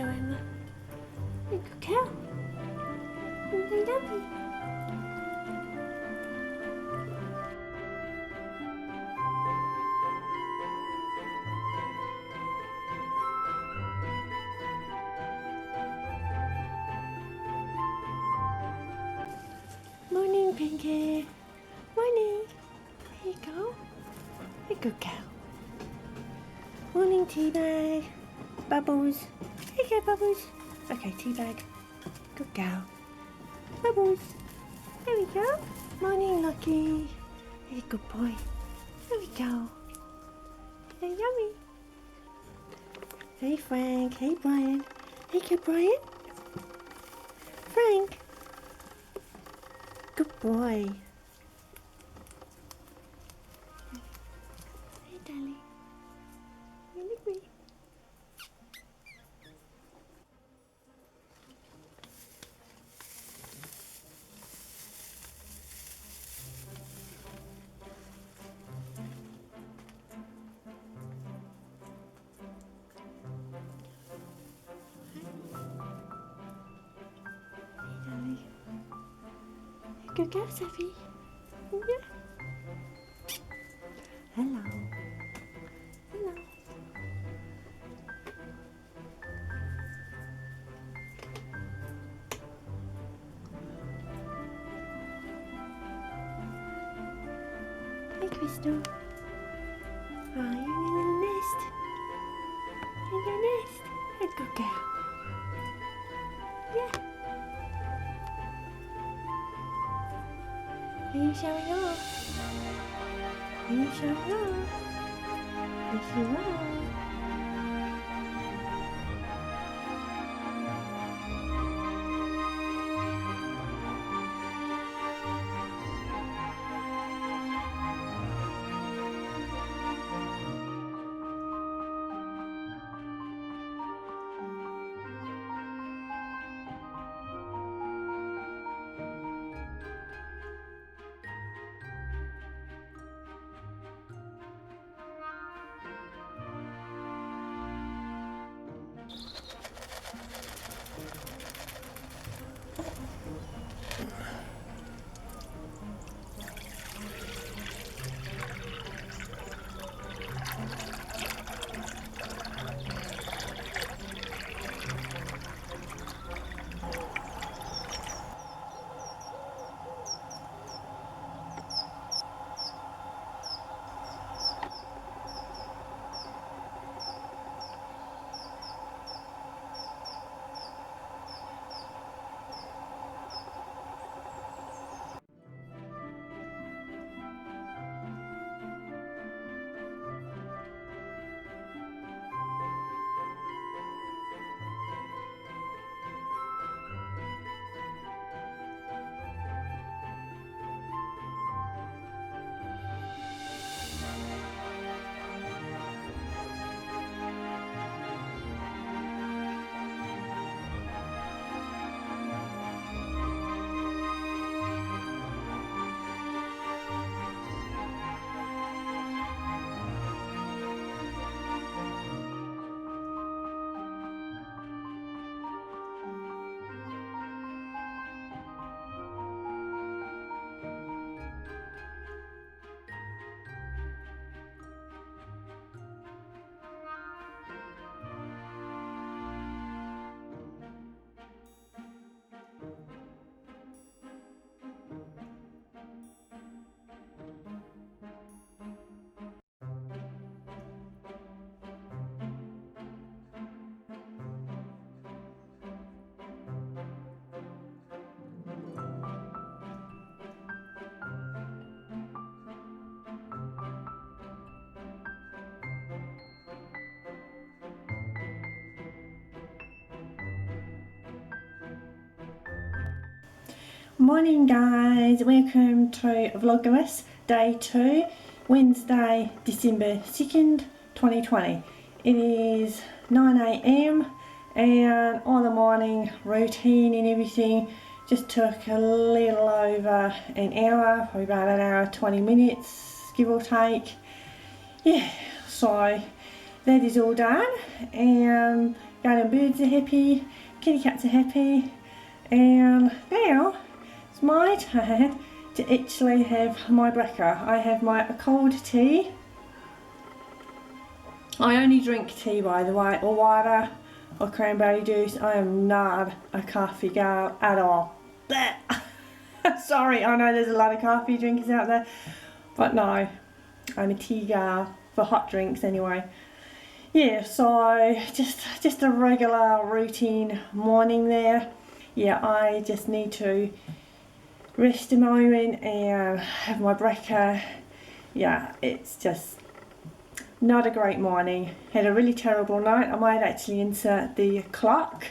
doing? You're a good cow. They love you. Morning, Pinky. Morning. There you go. You're a good cow. Morning, Teabag. Bubbles. There you go, Bubbles. Okay, Teabag. Good girl. Bubbles. There we go. Morning, Lucky. Hey, good boy. There we go. Hey, yummy. Hey, Frank. Hey, Brian. Hey, good Brian. Frank. Good boy. Hey, darling. You look me. Good girl, Sophie. Yeah. Hello. Hello. Hey, Crystal. Oh, you're in a little nest. You're in your nest. Hey, good girl. Yeah. Are you showing off? Are you showing off? Yes, you are. Morning guys, welcome to Vlogmas day 2, Wednesday, December 2nd, 2020. It is 9 AM and all the morning routine and everything just took a little over an hour, probably about an hour 20 minutes give or take. Yeah, so that is all done and garden birds are happy, kitty cats are happy, and now it's my turn to actually have my breakfast. I have my cold tea. I only drink tea, by the way, or water or cranberry juice. I am not a coffee girl at all. Sorry, I know there's a lot of coffee drinkers out there, but no, I'm a tea girl for hot drinks anyway. Yeah, so just a regular routine morning there. Yeah, I just need to rest a moment and have my breakfast. Yeah, it's just not a great morning. Had a really terrible night. I might actually insert the clock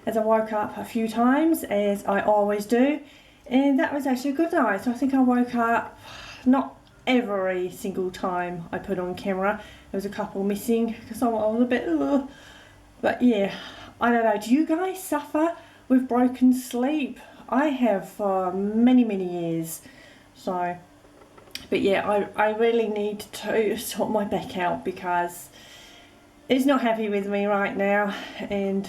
as I woke up a few times, as I always do, and that was actually a good night. So I think I woke up, not every single time I put on camera, there was a couple missing because I was a bit ugh. But yeah, I don't know, do you guys suffer with broken sleep? I have for many years. So but yeah, I really need to sort my back out because it's not happy with me right now. And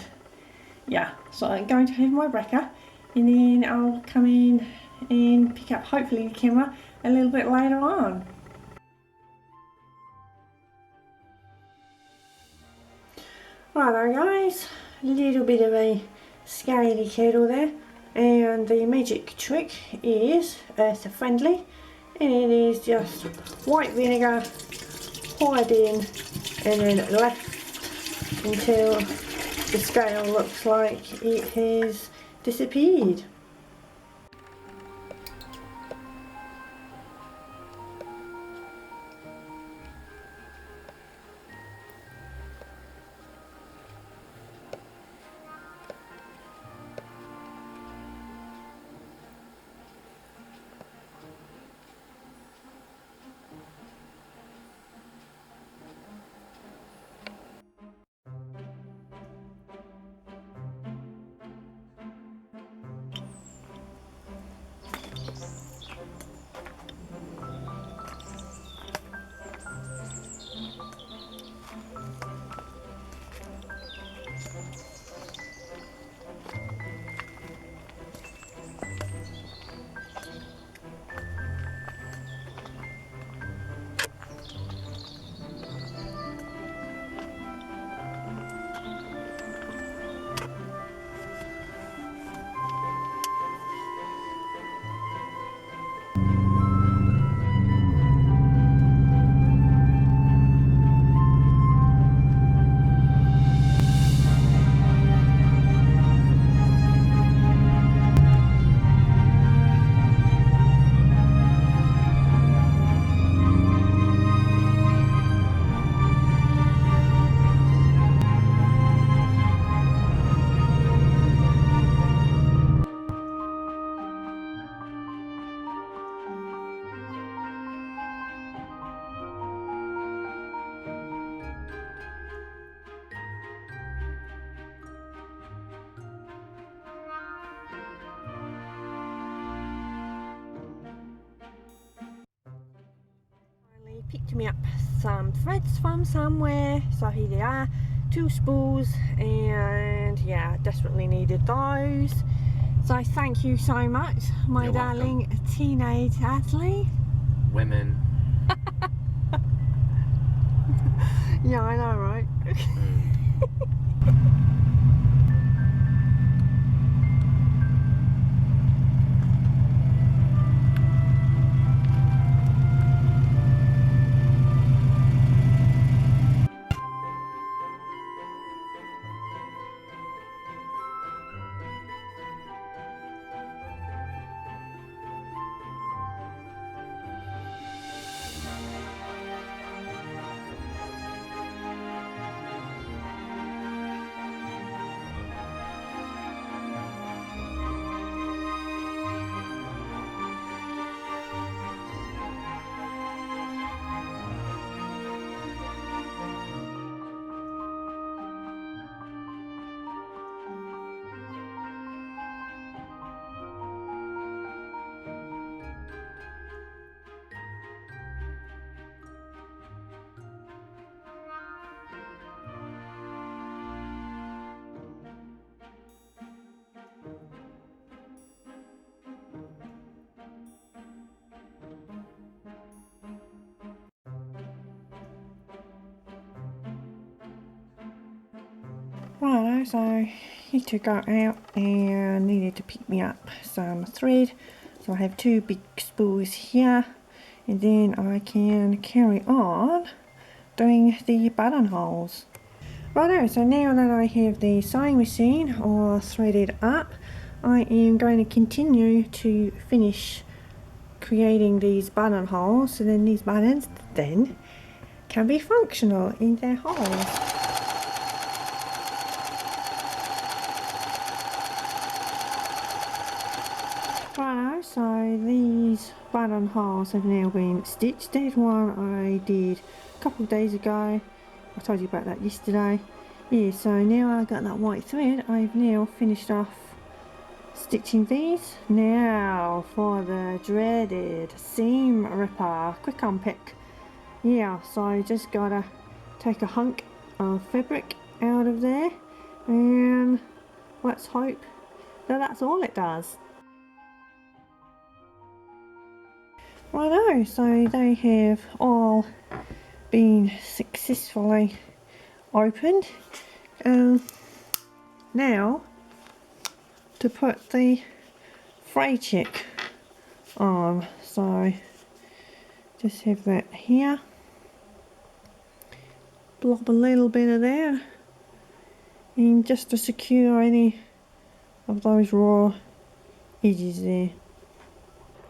yeah, so I'm going to have my breakfast and then I'll come in and pick up hopefully the camera a little bit later on. Righto guys, a little bit of a scaly kettle there, and the magic trick is earth friendly, and it is just white vinegar, poured in and then left until the scale looks like it has disappeared. Picked me up some threads from somewhere, so here they are, 2 spools, and yeah, desperately needed those. So thank you so much, my darling teenage athlete. Women. Yeah, I know, right? Righto, so I need to go out and needed to pick me up some thread. So I have 2 big spools here, and then I can carry on doing the buttonholes. Righto, so now that I have the sewing machine all threaded up, I am going to continue to finish creating these buttonholes, so then these buttons then can be functional in their holes. Righto, so these buttonholes have now been stitched. There's one I did a couple of days ago. I told you about that yesterday. Yeah, so now I've got that white thread, I've now finished off stitching these. Now for the dreaded seam ripper quick unpick. Yeah, so I just gotta take a hunk of fabric out of there, and let's hope that that's all it does. Righto, so they have all been successfully opened. Now to put the fray check on, so just have that here, blob a little bit of that, and just to secure any of those raw edges there.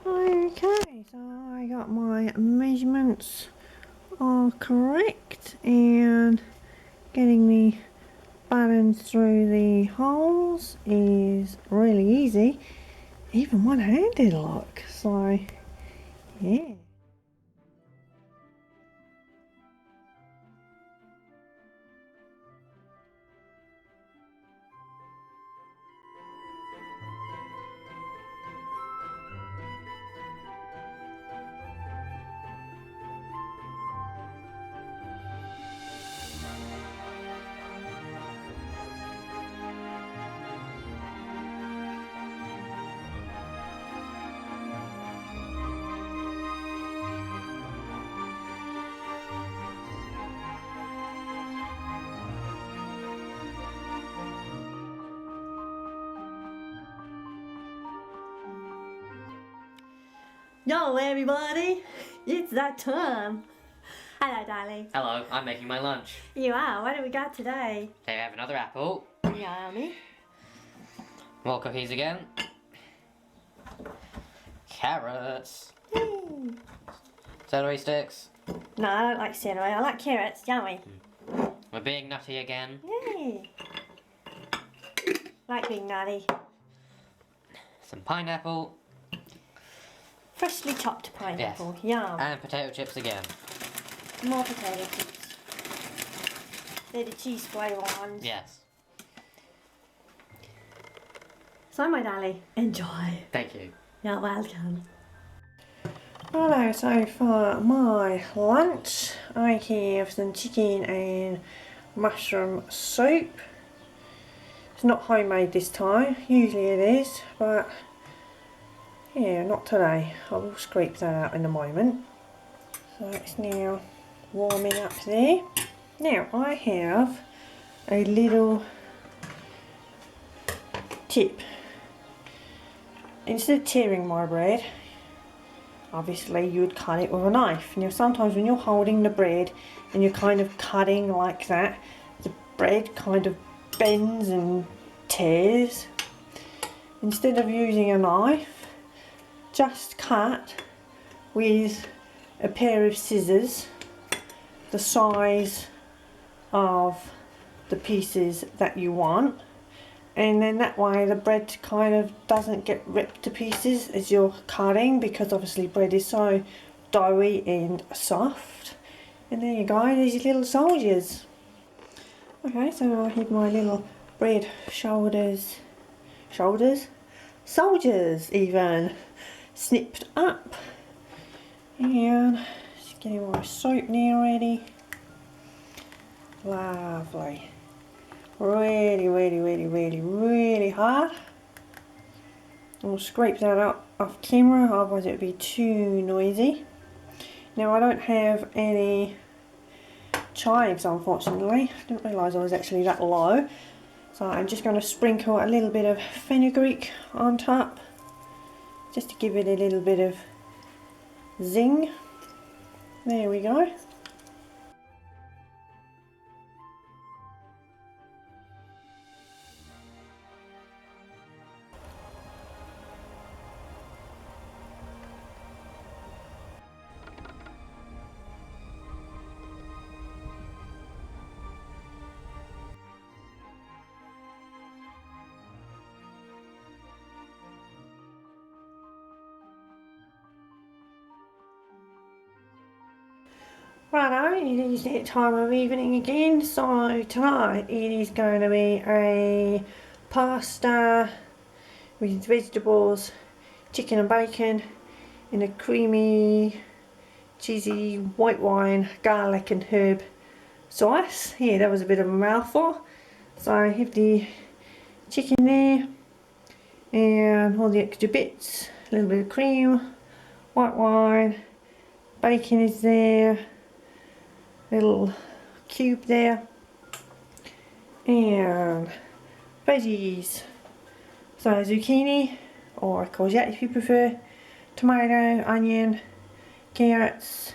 Okay, so I got my measurements all correct, and getting the buttons through the holes is really easy, even one-handed look, so yeah. Yo everybody, it's that time. Hello darling. Hello, I'm making my lunch. You are, what do we got today? They have another apple. Yummy. More cookies again. Carrots. Yay. Celery sticks. No, I don't like celery, I like carrots, yummy. We're being nutty again. Yay. Like being nutty. Some pineapple. Freshly chopped pineapple, yum. And potato chips again. More potato chips. They're the cheese flavour ones. Yes. So my darling, enjoy. Thank you. You're welcome. Righto, so for my lunch I have some chicken and mushroom soup. It's not homemade this time, usually it is, but yeah, not today. I will scrape that out in a moment. So it's now warming up there. Now I have a little tip. Instead of tearing my bread, obviously you would cut it with a knife. Now sometimes when you're holding the bread and you're kind of cutting like that, the bread kind of bends and tears. Instead of using a knife, just cut with a pair of scissors the size of the pieces that you want, and then that way the bread kind of doesn't get ripped to pieces as you're cutting, because obviously bread is so doughy and soft. And there you go, there's your little soldiers. Okay, so I have my little bread soldiers even snipped up, and just getting my soap now ready. Lovely. Really hard. I'll scrape that up off camera, otherwise it would be too noisy. Now I don't have any chives unfortunately. I didn't realise I was actually that low. So I'm just going to sprinkle a little bit of fenugreek on top, just to give it a little bit of zing. There we go. Righto, it is that time of evening again, so tonight it is going to be a pasta with vegetables, chicken and bacon in a creamy, cheesy white wine, garlic and herb sauce. Yeah, that was a bit of a mouthful. So I have the chicken there and all the extra bits, a little bit of cream, white wine, bacon is there, little cube there, and veggies, so zucchini or courgette if you prefer, tomato, onion, carrots,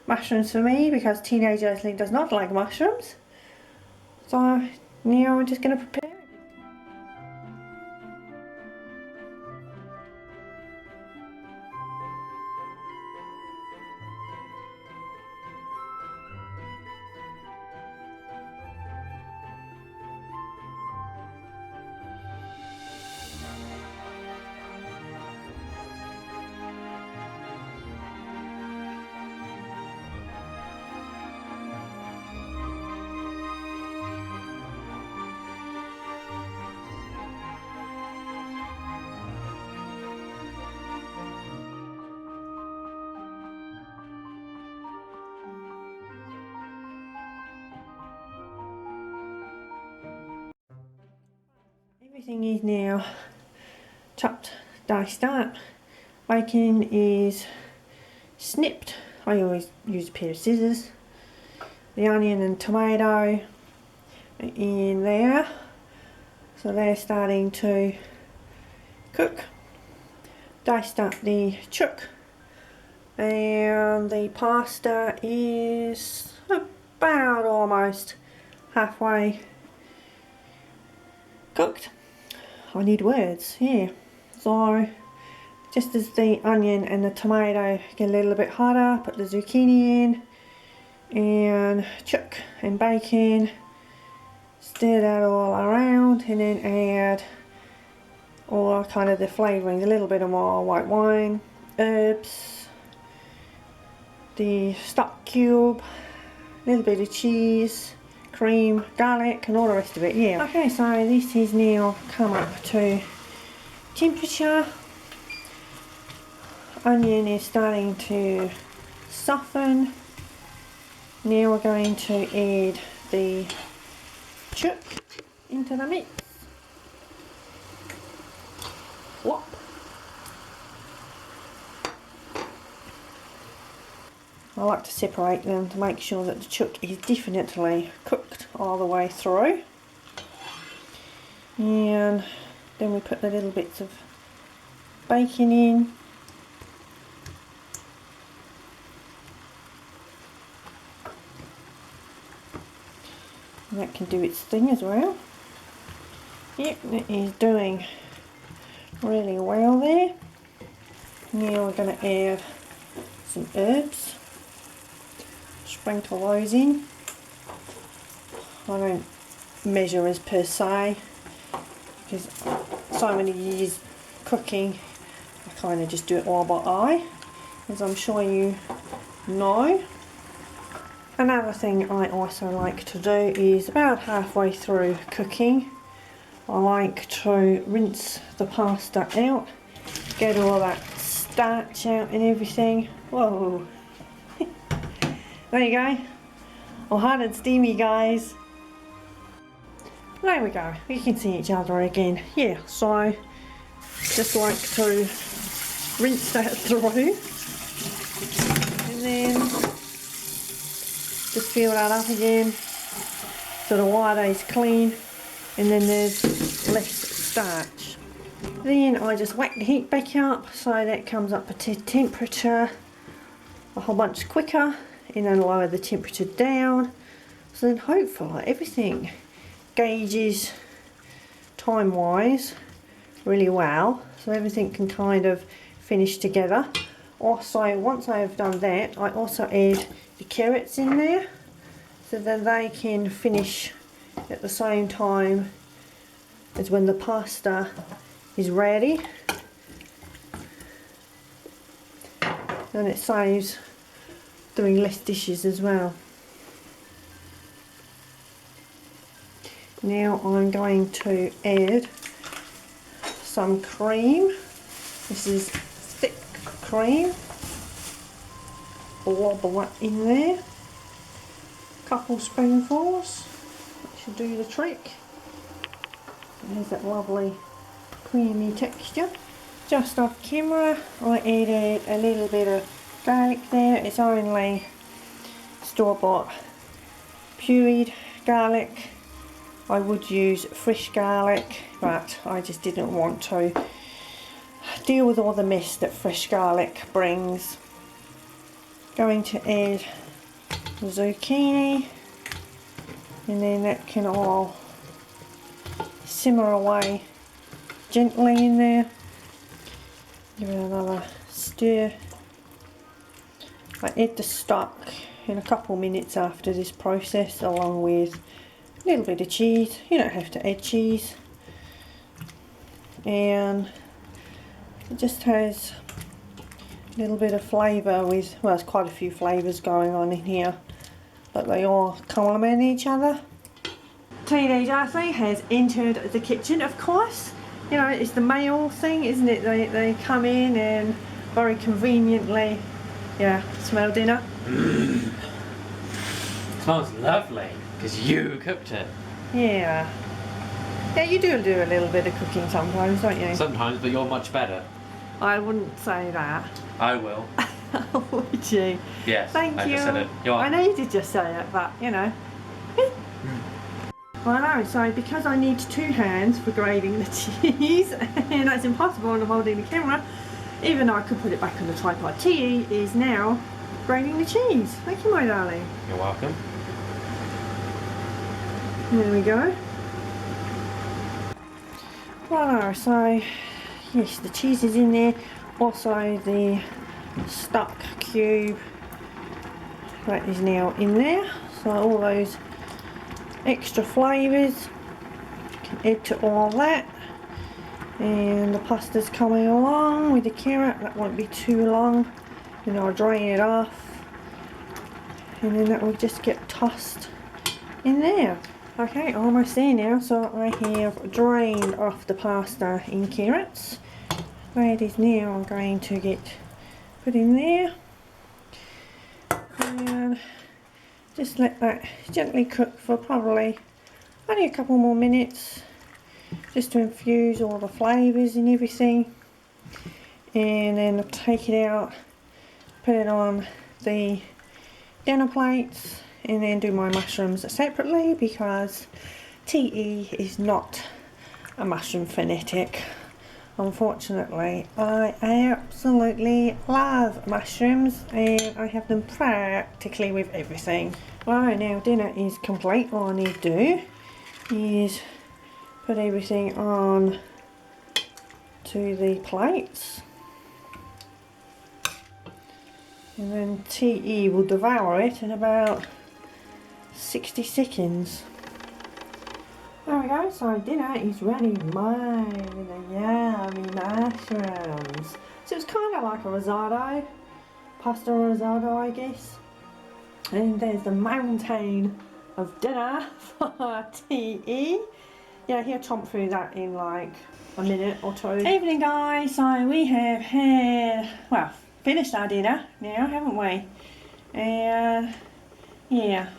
mushrooms for me because teenage Aislinn does not like mushrooms. So now I'm just going to prepare. Everything is now chopped, diced up. Bacon is snipped. I always use a pair of scissors. The onion and tomato are in there, so they're starting to cook. Diced up the chook, and the pasta is about almost halfway cooked. I need words, yeah. So just as the onion and the tomato get a little bit hotter, put the zucchini in and chook and bacon, stir that all around, and then add all kind of the flavourings, a little bit of more white wine, herbs, the stock cube, a little bit of cheese, cream, garlic and all the rest of it, yeah. Okay, so this is now come up to temperature. Onion is starting to soften. Now we're going to add the chook into the mix. Whop. I like to separate them to make sure that the chook is definitely cooked all the way through. And then we put the little bits of bacon in. And that can do its thing as well. Yep, it is doing really well there. Now we're going to add some herbs. Sprinkle those in. I don't measure as per se because so many years cooking, I kind of just do it all by eye, as I'm sure you know. Another thing I also like to do is about halfway through cooking, I like to rinse the pasta out, get all that starch out and everything. Whoa. There you go. All hot and steamy, guys. There we go. We can see each other again. Yeah, so just like to rinse that through. And then just fill that up again so the water is clean. and then there's less starch. Then I just whack the heat back up so that comes up to temperature a whole bunch quicker, and then lower the temperature down. So then hopefully everything gauges time wise really well, so everything can kind of finish together. Also, once I've done that, I also add the carrots in there so that they can finish at the same time as when the pasta is ready, and it saves doing less dishes as well. Now I'm going to add some cream. This is thick cream. Blob that in there. Couple spoonfuls. That should do the trick. There's that lovely creamy texture. Just off camera, I added a little bit of garlic there. It's only store-bought pureed garlic. I would use fresh garlic, but I just didn't want to deal with all the mess that fresh garlic brings. Going to add the zucchini, and then that can all simmer away gently in there. Give it another stir. I add the stock in a couple minutes after this process, along with a little bit of cheese. You don't have to add cheese, and it just has a little bit of flavour with, well, there's quite a few flavours going on in here, but they all complement each other. Teenage Arthur has entered the kitchen, of course. You know, it's the male thing, isn't it? They come in and very conveniently, yeah, smell dinner. Smells lovely, because you cooked it. Yeah. Yeah, you do a little bit of cooking sometimes, don't you? Sometimes, but you're much better. I wouldn't say that. I will. Would you? Yes, Thank you. I just said it. You're I know you did just say it, but you know. I know, so because I need two hands for grating the cheese, and that's impossible when I'm holding the camera, even though I could put it back on the tripod, TE is now grating the cheese. Thank you, my darling. You're welcome. There we go. Right, so yes, the cheese is in there. Also the stock cube, that is now in there. So all those extra flavours, can add to all that. And the pasta's coming along with the carrot. That won't be too long. Then I'll drain it off, and then that will just get tossed in there. Okay, almost there now. So I have drained off the pasta in carrots. That is now I'm going to get put in there, and just let that gently cook for probably only a couple more minutes, just to infuse all the flavours and everything. And then I'll take it out, put it on the dinner plates, and then do my mushrooms separately, because TE is not a mushroom fanatic. Unfortunately, I absolutely love mushrooms, and I have them practically with everything. Right, now dinner is complete. All I need to do is put everything on to the plates, and then TE will devour it in about 60 seconds. There we go, so dinner is ready, made with the yummy mushrooms. So it's kind of like a risotto, pasta risotto, I guess. And there's the mountain of dinner for TE. Yeah, he'll chomp through that in like a minute or two. Evening, guys. So we have had, well, finished our dinner now, haven't we? And yeah,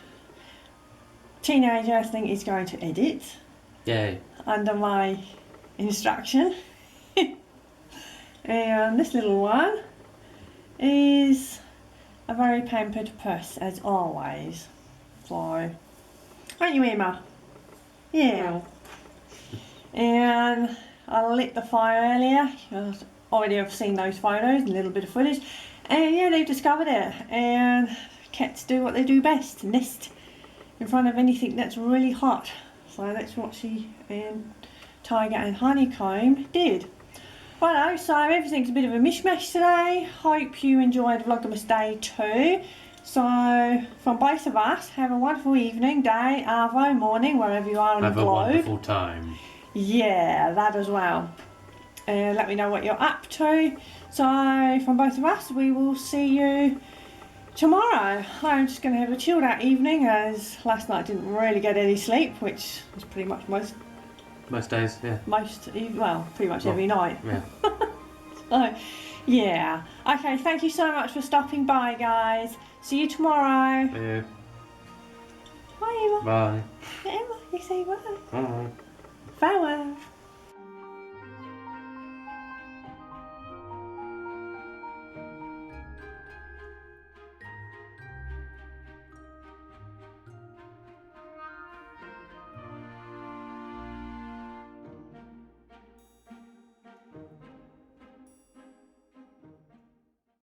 teenager I think is going to edit. Yay. Under my instruction. And this little one is a very pampered puss, as always. So, aren't you, Emma? Yeah. and I lit the fire earlier. Already I've seen those photos and a little bit of footage, and yeah, they've discovered it. And cats do what they do best, nest in front of anything that's really hot. So that's what she and Tiger and Honeycomb did. Righto, so everything's a bit of a mishmash today. Hope you enjoyed Vlogmas Day 2. So from both of us, have a wonderful evening, day, arvo, morning, wherever you are on the globe. Have a wonderful time. Yeah, that as well. Let me know what you're up to. So from both of us, we will see you tomorrow. I'm just going to have a chilled out evening, as last night I didn't really get any sleep, which was pretty much most days, yeah. Pretty much every night. Yeah. So, yeah. Okay, thank you so much for stopping by, guys. See you tomorrow. Yeah. Bye, Emma. Bye. Emma, you say bye. Bye. Farewell.